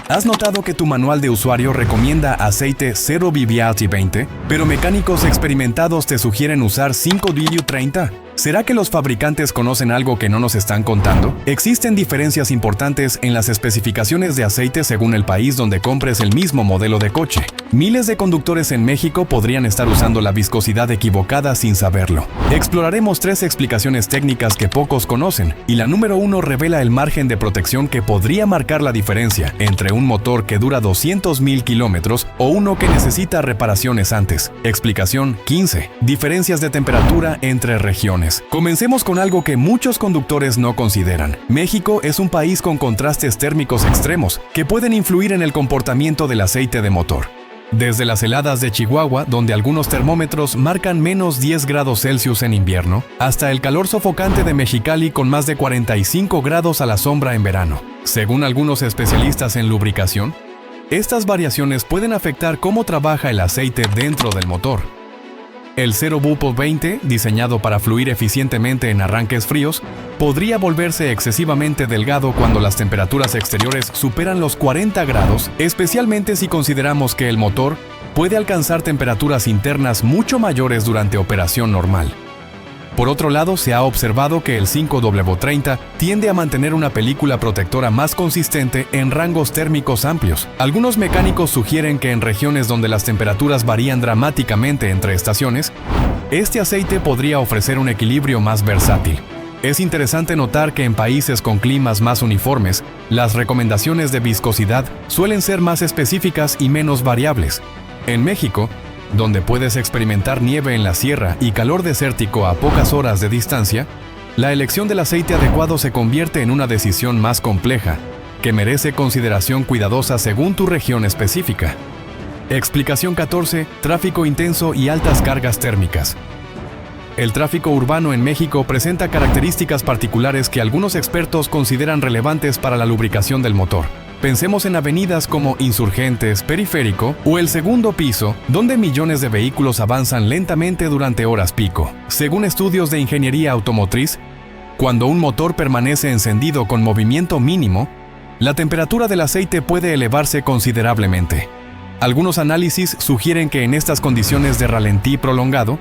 ¿Has notado que tu manual de usuario recomienda aceite 0BBAT20, pero mecánicos experimentados te sugieren usar 5W30? ¿Será que los fabricantes conocen algo que no nos están contando? Existen diferencias importantes en las especificaciones de aceite según el país donde compres el mismo modelo de coche. Miles de conductores en México podrían estar usando la viscosidad equivocada sin saberlo. Exploraremos 3 explicaciones técnicas que pocos conocen, y la número 1 revela el margen de protección que podría marcar la diferencia entre un motor que dura 200,000 kilómetros o uno que necesita reparaciones antes. Explicación 15. Diferencias de temperatura entre regiones. Comencemos con algo que muchos conductores no consideran. México es un país con contrastes térmicos extremos que pueden influir en el comportamiento del aceite de motor. Desde las heladas de Chihuahua, donde algunos termómetros marcan menos 10 grados Celsius en invierno, hasta el calor sofocante de Mexicali con más de 45 grados a la sombra en verano. Según algunos especialistas en lubricación, estas variaciones pueden afectar cómo trabaja el aceite dentro del motor. El 0BUPO20, diseñado para fluir eficientemente en arranques fríos, podría volverse excesivamente delgado cuando las temperaturas exteriores superan los 40 grados, especialmente si consideramos que el motor puede alcanzar temperaturas internas mucho mayores durante operación normal. Por otro lado, se ha observado que el 5W30 tiende a mantener una película protectora más consistente en rangos térmicos amplios. Algunos mecánicos sugieren que en regiones donde las temperaturas varían dramáticamente entre estaciones, este aceite podría ofrecer un equilibrio más versátil. Es interesante notar que en países con climas más uniformes, las recomendaciones de viscosidad suelen ser más específicas y menos variables. En México, donde puedes experimentar nieve en la sierra y calor desértico a pocas horas de distancia, la elección del aceite adecuado se convierte en una decisión más compleja, que merece consideración cuidadosa según tu región específica. Explicación 14. Tráfico intenso y altas cargas térmicas. El tráfico urbano en México presenta características particulares que algunos expertos consideran relevantes para la lubricación del motor. Pensemos en avenidas como Insurgentes, Periférico o el segundo piso, donde millones de vehículos avanzan lentamente durante horas pico. Según estudios de ingeniería automotriz, cuando un motor permanece encendido con movimiento mínimo, la temperatura del aceite puede elevarse considerablemente. Algunos análisis sugieren que en estas condiciones de ralentí prolongado,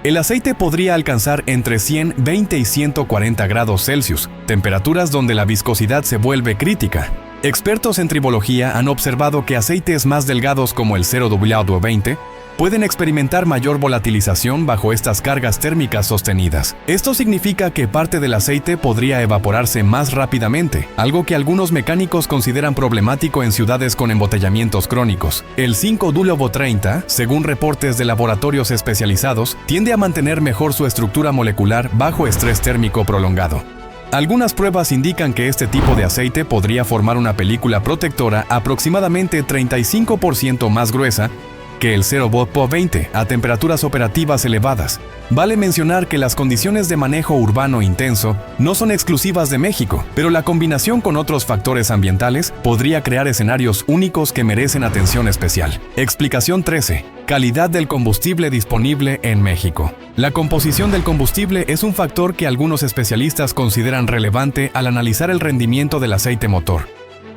el aceite podría alcanzar entre 120 y 140 grados Celsius, temperaturas donde la viscosidad se vuelve crítica. Expertos en tribología han observado que aceites más delgados como el 0W20 pueden experimentar mayor volatilización bajo estas cargas térmicas sostenidas. Esto significa que parte del aceite podría evaporarse más rápidamente, algo que algunos mecánicos consideran problemático en ciudades con embotellamientos crónicos. El 5W30, según reportes de laboratorios especializados, tiende a mantener mejor su estructura molecular bajo estrés térmico prolongado. Algunas pruebas indican que este tipo de aceite podría formar una película protectora aproximadamente 35% más gruesa que el 0BUPO20 a temperaturas operativas elevadas. Vale mencionar que las condiciones de manejo urbano intenso no son exclusivas de México, pero la combinación con otros factores ambientales podría crear escenarios únicos que merecen atención especial. Explicación 13. Calidad del combustible disponible en México. La composición del combustible es un factor que algunos especialistas consideran relevante al analizar el rendimiento del aceite motor.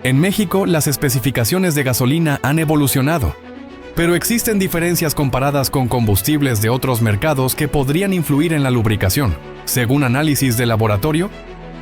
En México, las especificaciones de gasolina han evolucionado, pero existen diferencias comparadas con combustibles de otros mercados que podrían influir en la lubricación. Según análisis de laboratorio,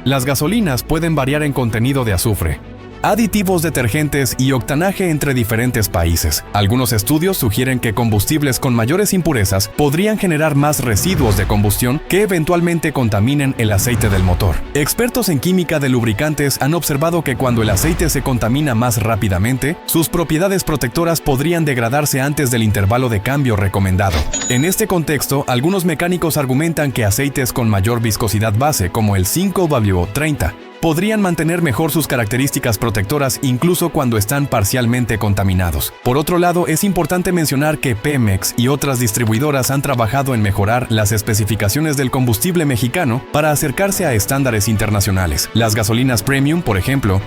las gasolinas pueden variar en contenido de azufre, aditivos detergentes y octanaje entre diferentes países. Algunos estudios sugieren que combustibles con mayores impurezas podrían generar más residuos de combustión que eventualmente contaminen el aceite del motor. Expertos en química de lubricantes han observado que cuando el aceite se contamina más rápidamente, sus propiedades protectoras podrían degradarse antes del intervalo de cambio recomendado. En este contexto, algunos mecánicos argumentan que aceites con mayor viscosidad base, como el 5W30, podrían mantener mejor sus características protectoras incluso cuando están parcialmente contaminados. Por otro lado, es importante mencionar que Pemex y otras distribuidoras han trabajado en mejorar las especificaciones del combustible mexicano para acercarse a estándares internacionales. Las gasolinas premium, por ejemplo,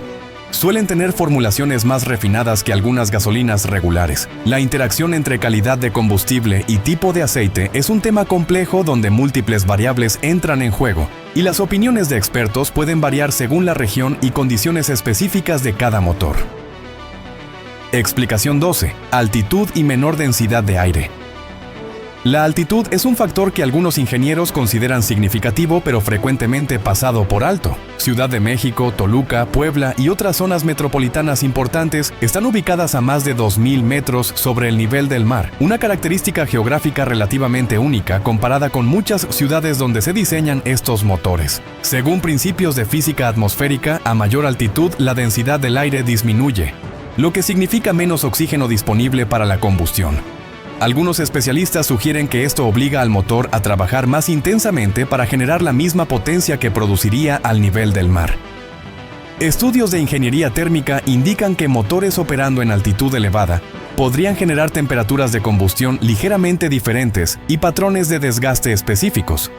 suelen tener formulaciones más refinadas que algunas gasolinas regulares. La interacción entre calidad de combustible y tipo de aceite es un tema complejo donde múltiples variables entran en juego, y las opiniones de expertos pueden variar según la región y condiciones específicas de cada motor. Explicación 12. Altitud y menor densidad de aire. La altitud es un factor que algunos ingenieros consideran significativo pero frecuentemente pasado por alto. Ciudad de México, Toluca, Puebla y otras zonas metropolitanas importantes están ubicadas a más de 2.000 metros sobre el nivel del mar, una característica geográfica relativamente única comparada con muchas ciudades donde se diseñan estos motores. Según principios de física atmosférica, a mayor altitud la densidad del aire disminuye, lo que significa menos oxígeno disponible para la combustión. Algunos especialistas sugieren que esto obliga al motor a trabajar más intensamente para generar la misma potencia que produciría al nivel del mar. Estudios de ingeniería térmica indican que motores operando en altitud elevada podrían generar temperaturas de combustión ligeramente diferentes y patrones de desgaste específicos.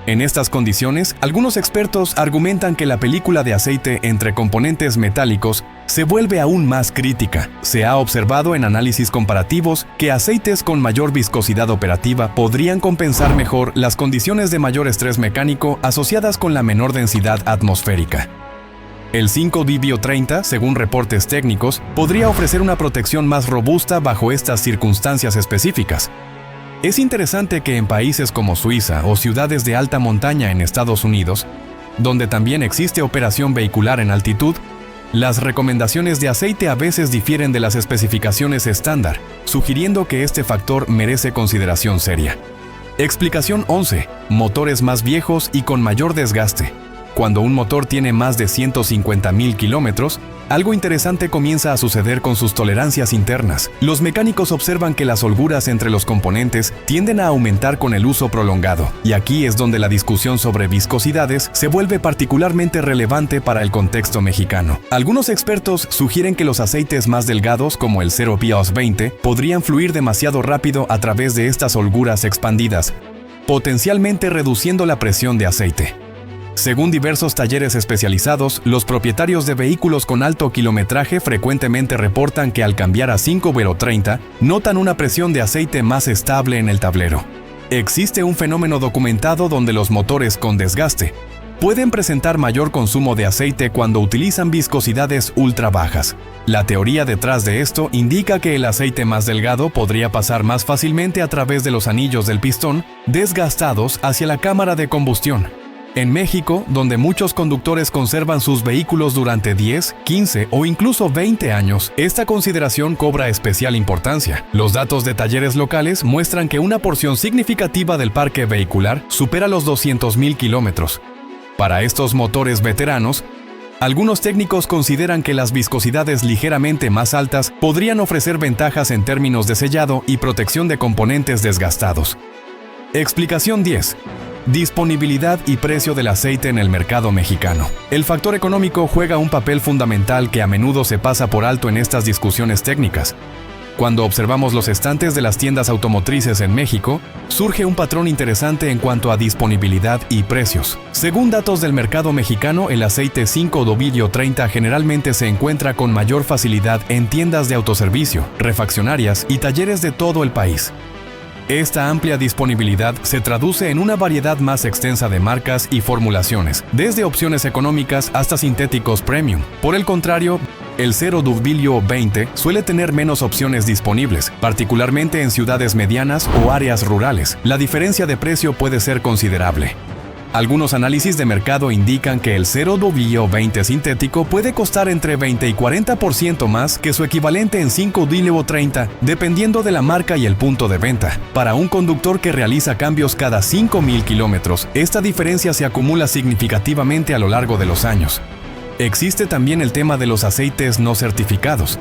En estas condiciones, algunos expertos argumentan que la película de aceite entre componentes metálicos se vuelve aún más crítica. Se ha observado en análisis comparativos que aceites con mayor viscosidad operativa podrían compensar mejor las condiciones de mayor estrés mecánico asociadas con la menor densidad atmosférica. El 5-Dibio-30, según reportes técnicos, podría ofrecer una protección más robusta bajo estas circunstancias específicas. Es interesante que en países como Suiza o ciudades de alta montaña en Estados Unidos, donde también existe operación vehicular en altitud, las recomendaciones de aceite a veces difieren de las especificaciones estándar, sugiriendo que este factor merece consideración seria. Explicación 11. Motores más viejos y con mayor desgaste. Cuando un motor tiene más de 150.000 kilómetros, algo interesante comienza a suceder con sus tolerancias internas. Los mecánicos observan que las holguras entre los componentes tienden a aumentar con el uso prolongado, y aquí es donde la discusión sobre viscosidades se vuelve particularmente relevante para el contexto mexicano. Algunos expertos sugieren que los aceites más delgados, como el 0-Bios-20, podrían fluir demasiado rápido a través de estas holguras expandidas, potencialmente reduciendo la presión de aceite. Según diversos talleres especializados, los propietarios de vehículos con alto kilometraje frecuentemente reportan que al cambiar a 5-Velo-30, notan una presión de aceite más estable en el tablero. Existe un fenómeno documentado donde los motores con desgaste pueden presentar mayor consumo de aceite cuando utilizan viscosidades ultra bajas. La teoría detrás de esto indica que el aceite más delgado podría pasar más fácilmente a través de los anillos del pistón, desgastados hacia la cámara de combustión. En México, donde muchos conductores conservan sus vehículos durante 10, 15 o incluso 20 años, esta consideración cobra especial importancia. Los datos de talleres locales muestran que una porción significativa del parque vehicular supera los 200.000 kilómetros. Para estos motores veteranos, algunos técnicos consideran que las viscosidades ligeramente más altas podrían ofrecer ventajas en términos de sellado y protección de componentes desgastados. Explicación 10. Disponibilidad y precio del aceite en el mercado mexicano. El factor económico juega un papel fundamental que a menudo se pasa por alto en estas discusiones técnicas. Cuando observamos los estantes de las tiendas automotrices en México, surge un patrón interesante en cuanto a disponibilidad y precios. Según datos del mercado mexicano, el aceite 5-Dibio-30 generalmente se encuentra con mayor facilidad en tiendas de autoservicio, refaccionarias y talleres de todo el país. Esta amplia disponibilidad se traduce en una variedad más extensa de marcas y formulaciones, desde opciones económicas hasta sintéticos premium. Por el contrario, el 0-Dibio-20 suele tener menos opciones disponibles, particularmente en ciudades medianas o áreas rurales. La diferencia de precio puede ser considerable. Algunos análisis de mercado indican que el 0-Dibio-20 sintético puede costar entre 20 y 40% más que su equivalente en 5-Dibio-30, dependiendo de la marca y el punto de venta. Para un conductor que realiza cambios cada 5.000 kilómetros, esta diferencia se acumula significativamente a lo largo de los años. Existe también el tema de los aceites no certificados.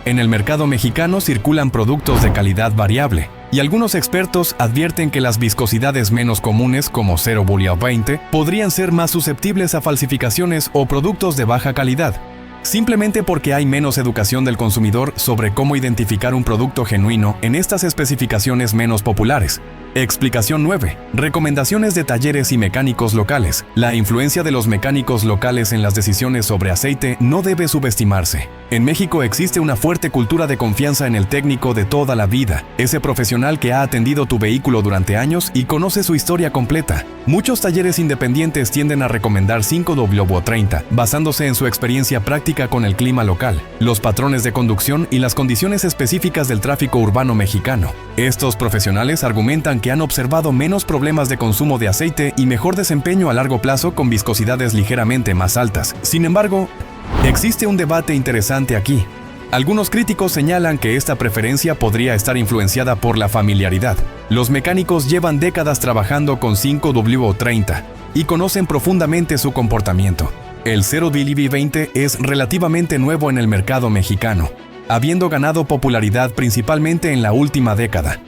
En el mercado mexicano circulan productos de calidad variable, y algunos expertos advierten que las viscosidades menos comunes, como 0-Dibio-20, podrían ser más susceptibles a falsificaciones o productos de baja calidad, simplemente porque hay menos educación del consumidor sobre cómo identificar un producto genuino en estas especificaciones menos populares. Explicación 9. Recomendaciones de talleres y mecánicos locales. La influencia de los mecánicos locales en las decisiones sobre aceite no debe subestimarse. En México existe una fuerte cultura de confianza en el técnico de toda la vida, ese profesional que ha atendido tu vehículo durante años y conoce su historia completa. Muchos talleres independientes tienden a recomendar 5W30, basándose en su experiencia práctica con el clima local, los patrones de conducción y las condiciones específicas del tráfico urbano mexicano. Estos profesionales argumentan que han observado menos problemas de consumo de aceite y mejor desempeño a largo plazo con viscosidades ligeramente más altas. Sin embargo, existe un debate interesante aquí. Algunos críticos señalan que esta preferencia podría estar influenciada por la familiaridad. Los mecánicos llevan décadas trabajando con 5W30 y conocen profundamente su comportamiento. El 0W20 es relativamente nuevo en el mercado mexicano, habiendo ganado popularidad principalmente en la última década.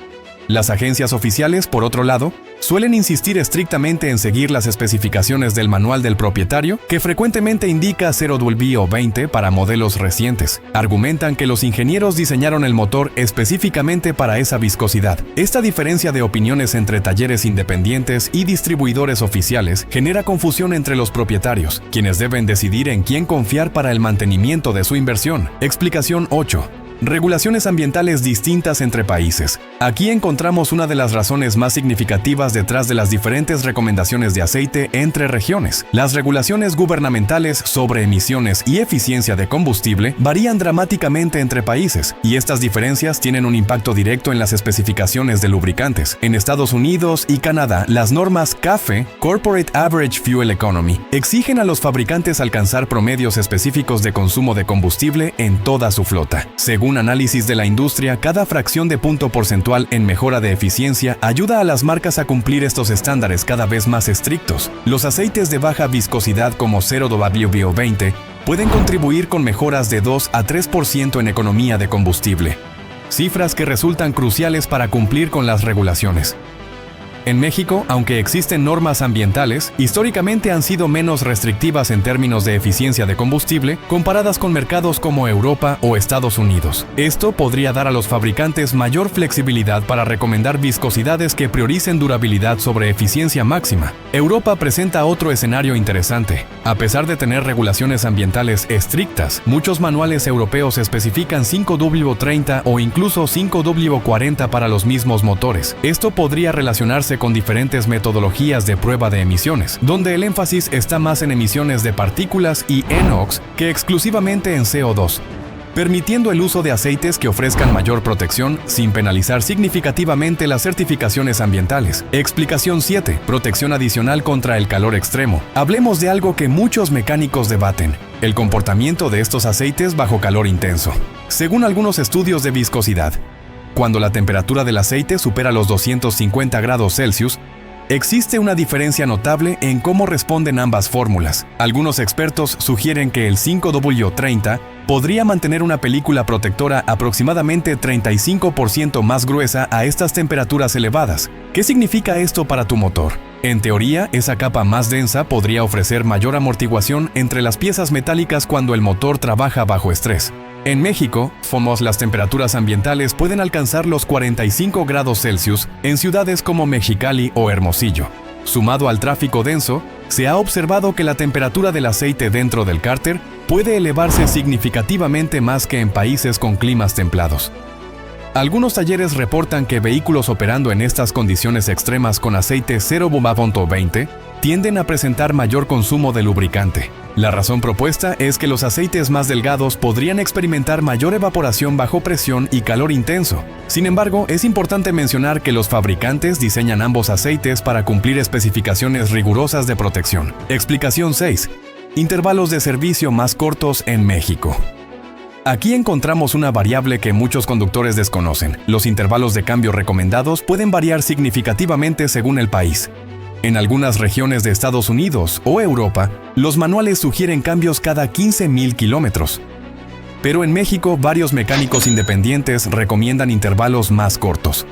Las agencias oficiales, por otro lado, suelen insistir estrictamente en seguir las especificaciones del manual del propietario, que frecuentemente indica 0W20 para modelos recientes. Argumentan que los ingenieros diseñaron el motor específicamente para esa viscosidad. Esta diferencia de opiniones entre talleres independientes y distribuidores oficiales genera confusión entre los propietarios, quienes deben decidir en quién confiar para el mantenimiento de su inversión. Explicación 8. Regulaciones ambientales distintas entre países. Aquí encontramos una de las razones más significativas detrás de las diferentes recomendaciones de aceite entre regiones. Las regulaciones gubernamentales sobre emisiones y eficiencia de combustible varían dramáticamente entre países, y estas diferencias tienen un impacto directo en las especificaciones de lubricantes. En Estados Unidos y Canadá, las normas CAFE, Corporate Average Fuel Economy, exigen a los fabricantes alcanzar promedios específicos de consumo de combustible en toda su flota. Según análisis de la industria, cada fracción de punto porcentual en mejora de eficiencia ayuda a las marcas a cumplir estos estándares cada vez más estrictos. Los aceites de baja viscosidad como 0W20 pueden contribuir con mejoras de 2 a 3% en economía de combustible, cifras que resultan cruciales para cumplir con las regulaciones. En México, aunque existen normas ambientales, históricamente han sido menos restrictivas en términos de eficiencia de combustible comparadas con mercados como Europa o Estados Unidos. Esto podría dar a los fabricantes mayor flexibilidad para recomendar viscosidades que prioricen durabilidad sobre eficiencia máxima. Europa presenta otro escenario interesante. A pesar de tener regulaciones ambientales estrictas, muchos manuales europeos especifican 5W30 o incluso 5W40 para los mismos motores. Esto podría relacionarse con diferentes metodologías de prueba de emisiones, donde el énfasis está más en emisiones de partículas y NOx que exclusivamente en CO2, permitiendo el uso de aceites que ofrezcan mayor protección sin penalizar significativamente las certificaciones ambientales. Explicación 7. Protección adicional contra el calor extremo. Hablemos de algo que muchos mecánicos debaten: el comportamiento de estos aceites bajo calor intenso. Según algunos estudios de viscosidad, cuando la temperatura del aceite supera los 250 grados Celsius, existe una diferencia notable en cómo responden ambas fórmulas. Algunos expertos sugieren que el 5W30 podría mantener una película protectora aproximadamente 35% más gruesa a estas temperaturas elevadas. ¿Qué significa esto para tu motor? En teoría, esa capa más densa podría ofrecer mayor amortiguación entre las piezas metálicas cuando el motor trabaja bajo estrés. En México, las temperaturas ambientales pueden alcanzar los 45 grados Celsius en ciudades como Mexicali o Hermosillo. Sumado al tráfico denso, se ha observado que la temperatura del aceite dentro del cárter puede elevarse significativamente más que en países con climas templados. Algunos talleres reportan que vehículos operando en estas condiciones extremas con aceite 0W20 tienden a presentar mayor consumo de lubricante. La razón propuesta es que los aceites más delgados podrían experimentar mayor evaporación bajo presión y calor intenso. Sin embargo, es importante mencionar que los fabricantes diseñan ambos aceites para cumplir especificaciones rigurosas de protección. Explicación 6. Intervalos de servicio más cortos en México. Aquí encontramos una variable que muchos conductores desconocen. Los intervalos de cambio recomendados pueden variar significativamente según el país. En algunas regiones de Estados Unidos o Europa, los manuales sugieren cambios cada 15,000 kilómetros. Pero en México, varios mecánicos independientes recomiendan intervalos más cortos.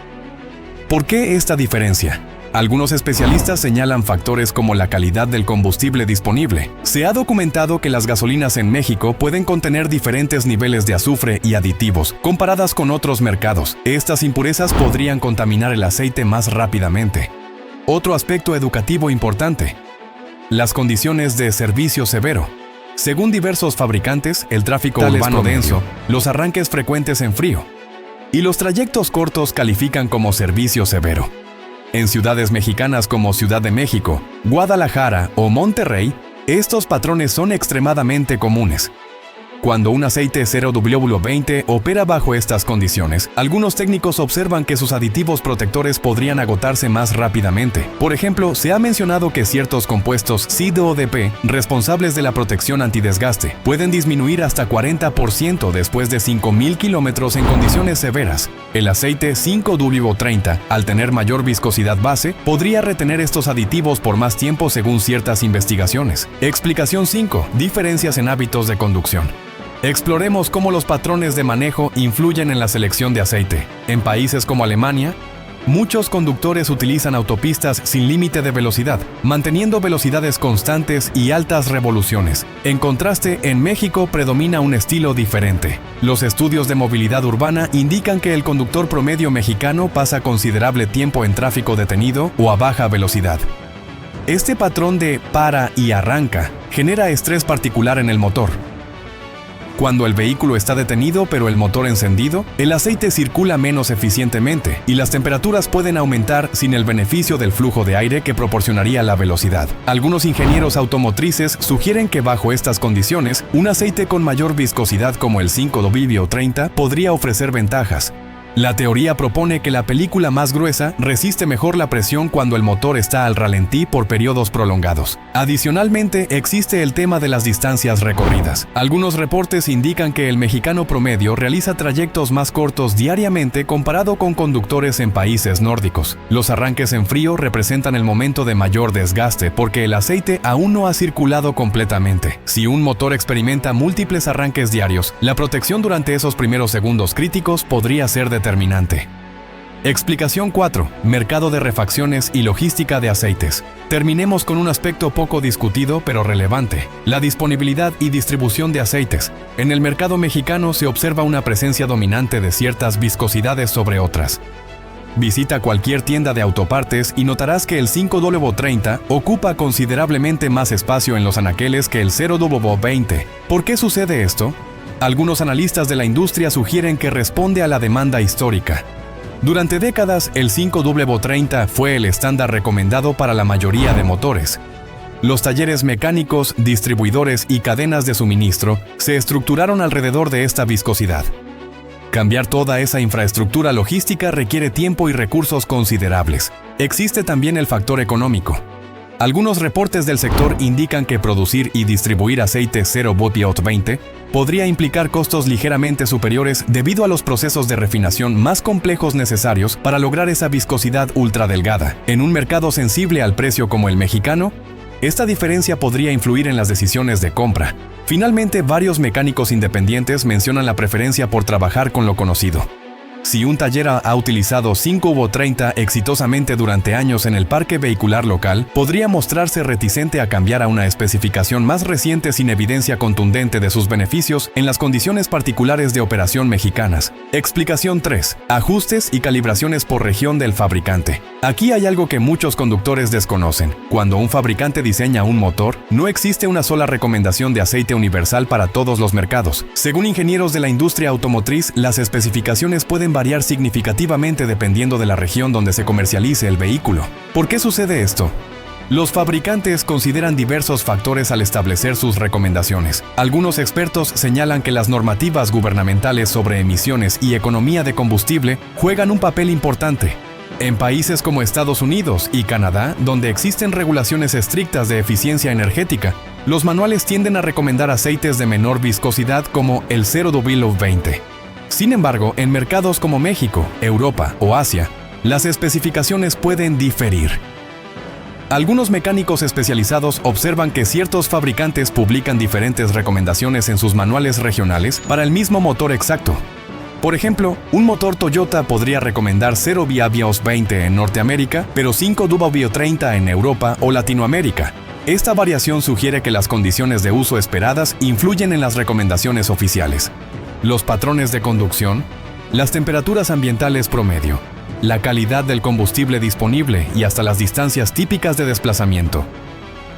¿Por qué esta diferencia? Algunos especialistas señalan factores como la calidad del combustible disponible. Se ha documentado que las gasolinas en México pueden contener diferentes niveles de azufre y aditivos, comparadas con otros mercados. Estas impurezas podrían contaminar el aceite más rápidamente. Otro aspecto educativo importante: las condiciones de servicio severo. Según diversos fabricantes, el tráfico urbano denso, los arranques frecuentes en frío y los trayectos cortos califican como servicio severo. En ciudades mexicanas como Ciudad de México, Guadalajara o Monterrey, estos patrones son extremadamente comunes. Cuando un aceite 0W20 opera bajo estas condiciones, algunos técnicos observan que sus aditivos protectores podrían agotarse más rápidamente. Por ejemplo, se ha mencionado que ciertos compuestos CIDODP, responsables de la protección antidesgaste, pueden disminuir hasta 40% después de 5.000 kilómetros en condiciones severas. El aceite 5W30, al tener mayor viscosidad base, podría retener estos aditivos por más tiempo según ciertas investigaciones. Explicación 5. Diferencias en hábitos de conducción. Exploremos cómo los patrones de manejo influyen en la selección de aceite. En países como Alemania, muchos conductores utilizan autopistas sin límite de velocidad, manteniendo velocidades constantes y altas revoluciones. En contraste, en México predomina un estilo diferente. Los estudios de movilidad urbana indican que el conductor promedio mexicano pasa considerable tiempo en tráfico detenido o a baja velocidad. Este patrón de para y arranca genera estrés particular en el motor. Cuando el vehículo está detenido pero el motor encendido, el aceite circula menos eficientemente y las temperaturas pueden aumentar sin el beneficio del flujo de aire que proporcionaría la velocidad. Algunos ingenieros automotrices sugieren que bajo estas condiciones, un aceite con mayor viscosidad como el 5W30 podría ofrecer ventajas. La teoría propone que la película más gruesa resiste mejor la presión cuando el motor está al ralentí por periodos prolongados. Adicionalmente, existe el tema de las distancias recorridas. Algunos reportes indican que el mexicano promedio realiza trayectos más cortos diariamente comparado con conductores en países nórdicos. Los arranques en frío representan el momento de mayor desgaste porque el aceite aún no ha circulado completamente. Si un motor experimenta múltiples arranques diarios, la protección durante esos primeros segundos críticos podría ser determinante. Explicación 4. Mercado de refacciones y logística de aceites. Terminemos con un aspecto poco discutido pero relevante: la disponibilidad y distribución de aceites. En el mercado mexicano se observa una presencia dominante de ciertas viscosidades sobre otras. Visita cualquier tienda de autopartes y notarás que el 5W30 ocupa considerablemente más espacio en los anaqueles que el 0W20. ¿Por qué sucede esto? Algunos analistas de la industria sugieren que responde a la demanda histórica. Durante décadas, el 5W30 fue el estándar recomendado para la mayoría de motores. Los talleres mecánicos, distribuidores y cadenas de suministro se estructuraron alrededor de esta viscosidad. Cambiar toda esa infraestructura logística requiere tiempo y recursos considerables. Existe también el factor económico. Algunos reportes del sector indican que producir y distribuir aceite 0W20 podría implicar costos ligeramente superiores debido a los procesos de refinación más complejos necesarios para lograr esa viscosidad ultradelgada. En un mercado sensible al precio como el mexicano, esta diferencia podría influir en las decisiones de compra. Finalmente, varios mecánicos independientes mencionan la preferencia por trabajar con lo conocido. Si un taller ha utilizado 5W30 exitosamente durante años en el parque vehicular local, podría mostrarse reticente a cambiar a una especificación más reciente sin evidencia contundente de sus beneficios en las condiciones particulares de operación mexicanas. Explicación 3. Ajustes y calibraciones por región del fabricante. Aquí hay algo que muchos conductores desconocen. Cuando un fabricante diseña un motor, no existe una sola recomendación de aceite universal para todos los mercados. Según ingenieros de la industria automotriz, las especificaciones pueden variar significativamente dependiendo de la región donde se comercialice el vehículo. ¿Por qué sucede esto? Los fabricantes consideran diversos factores al establecer sus recomendaciones. Algunos expertos señalan que las normativas gubernamentales sobre emisiones y economía de combustible juegan un papel importante. En países como Estados Unidos y Canadá, donde existen regulaciones estrictas de eficiencia energética, los manuales tienden a recomendar aceites de menor viscosidad como el 0W20. Sin embargo, en mercados como México, Europa o Asia, las especificaciones pueden diferir. Algunos mecánicos especializados observan que ciertos fabricantes publican diferentes recomendaciones en sus manuales regionales para el mismo motor exacto. Por ejemplo, un motor Toyota podría recomendar 0 Vios 20 en Norteamérica, pero 5 Bio 30 en Europa o Latinoamérica. Esta variación sugiere que las condiciones de uso esperadas influyen en las recomendaciones oficiales. Los patrones de conducción, las temperaturas ambientales promedio, la calidad del combustible disponible y hasta las distancias típicas de desplazamiento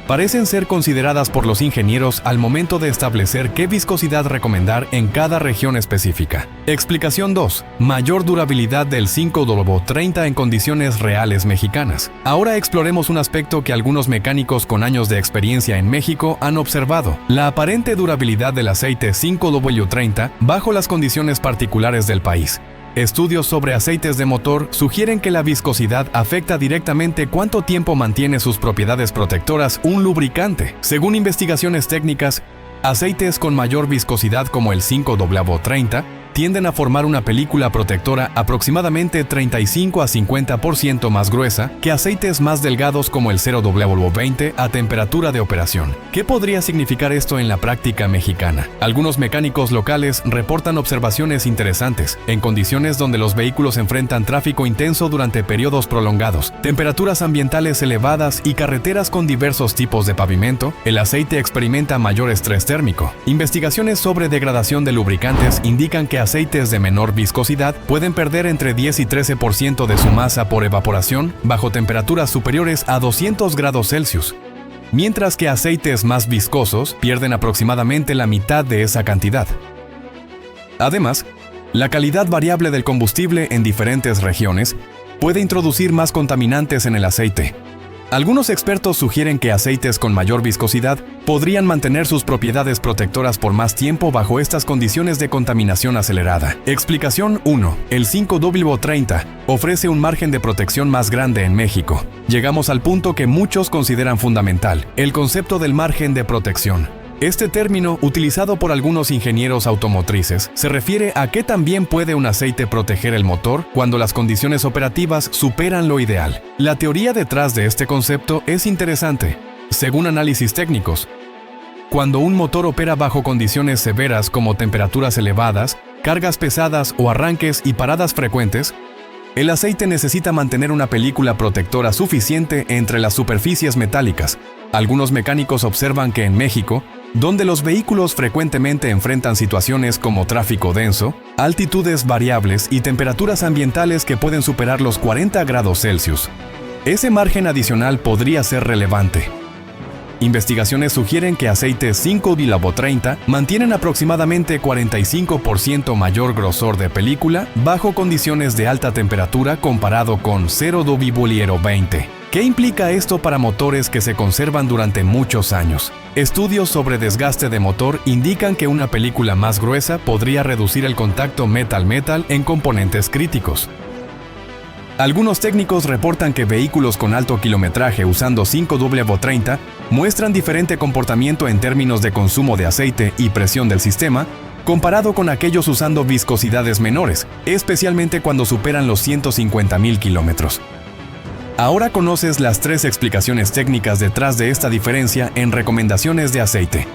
parecen ser consideradas por los ingenieros al momento de establecer qué viscosidad recomendar en cada región específica. Explicación 2. Mayor durabilidad del 5W30 en condiciones reales mexicanas. Ahora exploremos un aspecto que algunos mecánicos con años de experiencia en México han observado: la aparente durabilidad del aceite 5W30 bajo las condiciones particulares del país. Estudios sobre aceites de motor sugieren que la viscosidad afecta directamente cuánto tiempo mantiene sus propiedades protectoras un lubricante. Según investigaciones técnicas, aceites con mayor viscosidad como el 5W30 tienden a formar una película protectora aproximadamente 35 a 50% más gruesa que aceites más delgados como el 0W20 a temperatura de operación. ¿Qué podría significar esto en la práctica mexicana? Algunos mecánicos locales reportan observaciones interesantes. En condiciones donde los vehículos enfrentan tráfico intenso durante periodos prolongados, temperaturas ambientales elevadas y carreteras con diversos tipos de pavimento, el aceite experimenta mayor estrés térmico. Investigaciones sobre degradación de lubricantes indican que aceites de menor viscosidad pueden perder entre 10 y 13% de su masa por evaporación bajo temperaturas superiores a 200 grados Celsius, mientras que aceites más viscosos pierden aproximadamente la mitad de esa cantidad. Además, la calidad variable del combustible en diferentes regiones puede introducir más contaminantes en el aceite. Algunos expertos sugieren que aceites con mayor viscosidad podrían mantener sus propiedades protectoras por más tiempo bajo estas condiciones de contaminación acelerada. Explicación 1. El 5W30 ofrece un margen de protección más grande en México. Llegamos al punto que muchos consideran fundamental: el concepto del margen de protección. Este término, utilizado por algunos ingenieros automotrices, se refiere a qué tan bien puede un aceite proteger el motor cuando las condiciones operativas superan lo ideal. La teoría detrás de este concepto es interesante. Según análisis técnicos, cuando un motor opera bajo condiciones severas como temperaturas elevadas, cargas pesadas o arranques y paradas frecuentes, el aceite necesita mantener una película protectora suficiente entre las superficies metálicas. Algunos mecánicos observan que en México, donde los vehículos frecuentemente enfrentan situaciones como tráfico denso, altitudes variables y temperaturas ambientales que pueden superar los 40 grados Celsius, ese margen adicional podría ser relevante. Investigaciones sugieren que aceites 5W30 mantienen aproximadamente 45% mayor grosor de película bajo condiciones de alta temperatura comparado con 0W20. ¿Qué implica esto para motores que se conservan durante muchos años? Estudios sobre desgaste de motor indican que una película más gruesa podría reducir el contacto metal-metal en componentes críticos. Algunos técnicos reportan que vehículos con alto kilometraje usando 5W30 muestran diferente comportamiento en términos de consumo de aceite y presión del sistema, comparado con aquellos usando viscosidades menores, especialmente cuando superan los 150.000 kilómetros. Ahora conoces las 3 explicaciones técnicas detrás de esta diferencia en recomendaciones de aceite.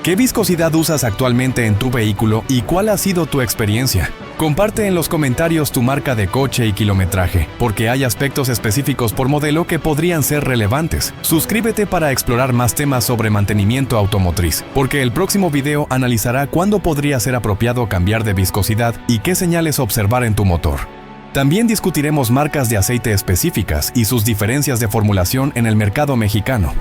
¿Qué viscosidad usas actualmente en tu vehículo y cuál ha sido tu experiencia? Comparte en los comentarios tu marca de coche y kilometraje, porque hay aspectos específicos por modelo que podrían ser relevantes. Suscríbete para explorar más temas sobre mantenimiento automotriz, porque el próximo video analizará cuándo podría ser apropiado cambiar de viscosidad y qué señales observar en tu motor. También discutiremos marcas de aceite específicas y sus diferencias de formulación en el mercado mexicano.